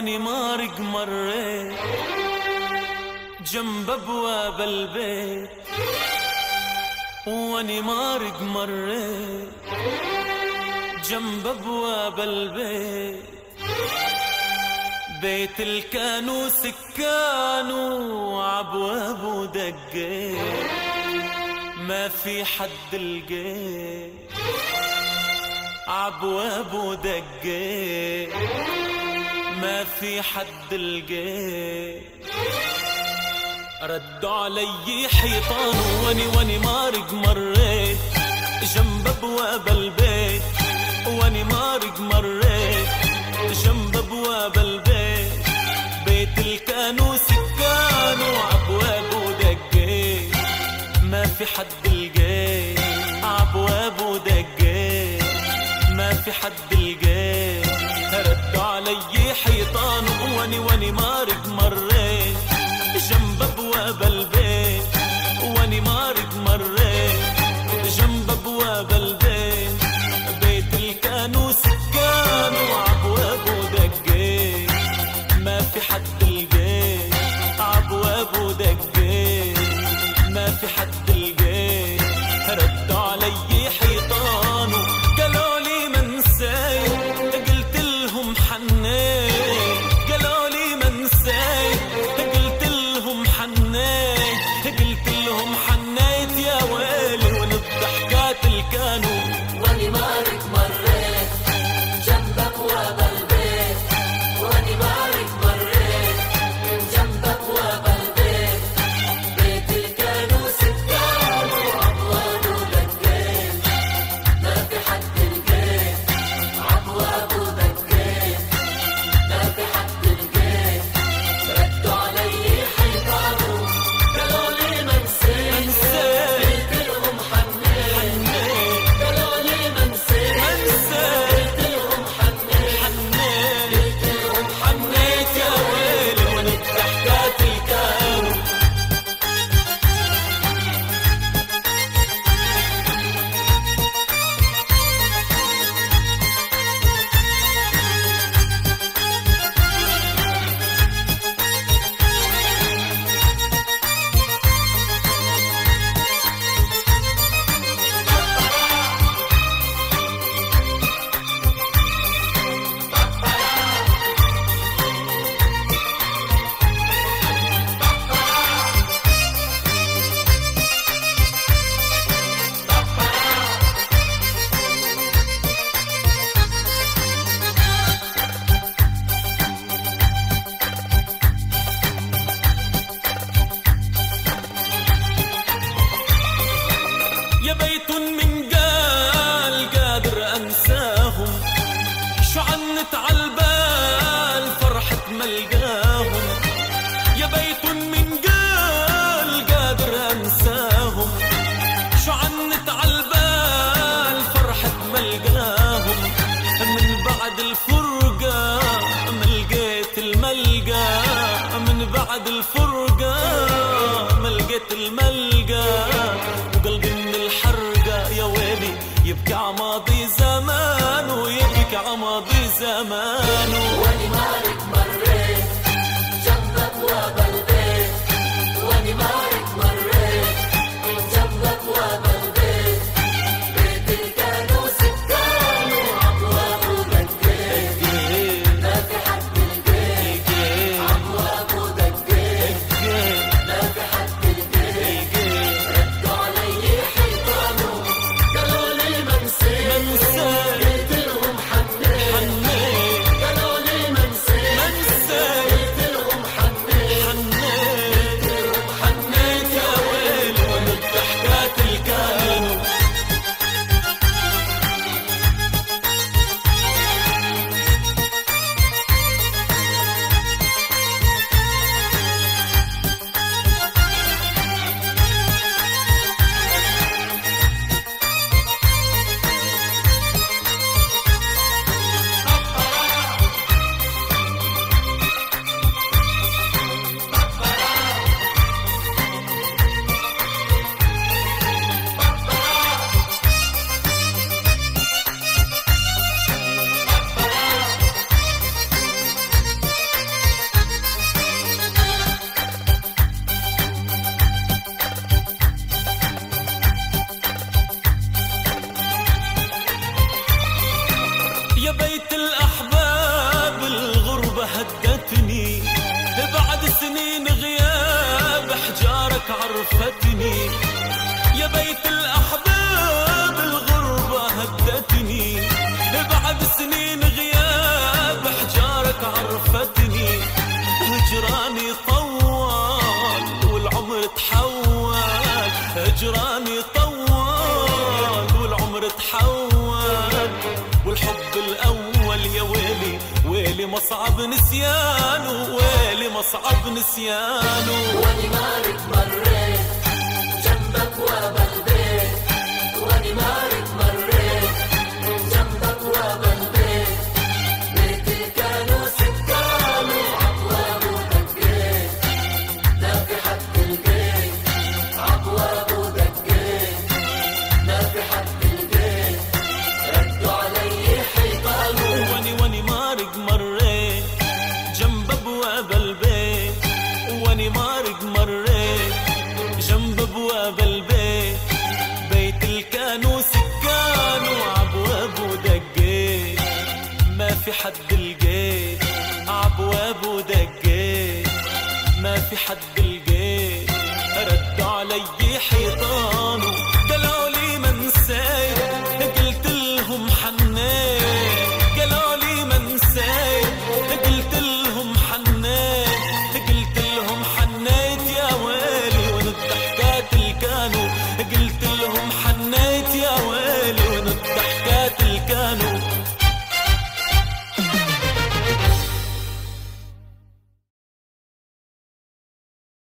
واني مارق مريت جنب ابواب البيت، واني مارق مريت جنب ابواب البيت، بيت الكانو سكانو عبوابه دقيت، ما في حد لقيت عبوابه دقيت، ما في حد لقيت. ردوا علي حيطان واني مارق مريت جنب ابواب البيت، واني مارق مريت جنب ابواب البيت، بيت الكانو سكانو عبوابه دقيت، ما في حد لقيت عبوابه دقيت، ما في حد لقيت. ردوا علي حيطان واني مارق مريت جنب ابواب البيت، واني مارق مريت جنب ابواب البيت، بيت الكانو سكانو عبوابه دقيت، ما في حد لقيت عبوابه دقيت، ما في حد لقيت. ردوا علي حيطان قالوا لي ما نسيت، قلت لهم حنيت، قالوا لي ما نسيت، قلت لهم حنيت، قلت لهم حنيت يا ويلي وين الضحكات الكانو. واني مارق مريت جنب ابواب البيت، واني مارق مريت جنب ابواب البيت، بيت الكانو سكانو عبوابه دقيت، ما في حد لقيت عبوابه دقيت، ما في حد لقيت. ردوا علي حيطانو قالوا لي ما نسيت، قلت لهم حنيت، قالوا لي ما نسيت، قلت لهم حنيت، قلت لهم حنيت يا ويلي وين الضحكات الكانو. يا بيت من قال قادر انساهم، شو عنت عالبال فرحة ملقاهم. يا بيت من قال قادر انساهم، شو عنت عالبال فرحة ملقاهم. من بعد الفرقة ما لقيت الملقى، من بعد الفرقة ما لقيت الملقى، وقلبي من الحرقة يا ويلي يبكي عماضي زمان ويبكي عماضي زمان. واني مارق مريت جنب ابواب البيت، واني مارق مريت جنب ابواب البيت، بيت الكانو سكانو عبوابه دقيت، ما في حد لقيت عبوابه دقيت، عرفتني، يا بيت الأحباب الغربة هدتني، بعد سنين غياب حجارك عرفتني، هجراني طوال والعمر تحول، هجراني طوال والعمر تحول، والحب الأول يا ويلي ويلي مصعب نسيانه، ويلي مصعب نسيانه. واني مالك مريت جنبك وابا البيت، واني مالك مريت جنبك وابا البيت، بيت الكانوا سكانوا عبواب ودقيت، لا في حد البيت عبواب ودقيت، لا في حد البيت ردوا علي حيطانه. واني مارق مريت جنب ابواب البيت، واني مارق مريت جنب ابواب البيت، بيت الكانوا سكانوا عبواب ودقيت، ما في حد لقيت عبواب ودقيت، ما في حد لقيت رد علي حيطانه.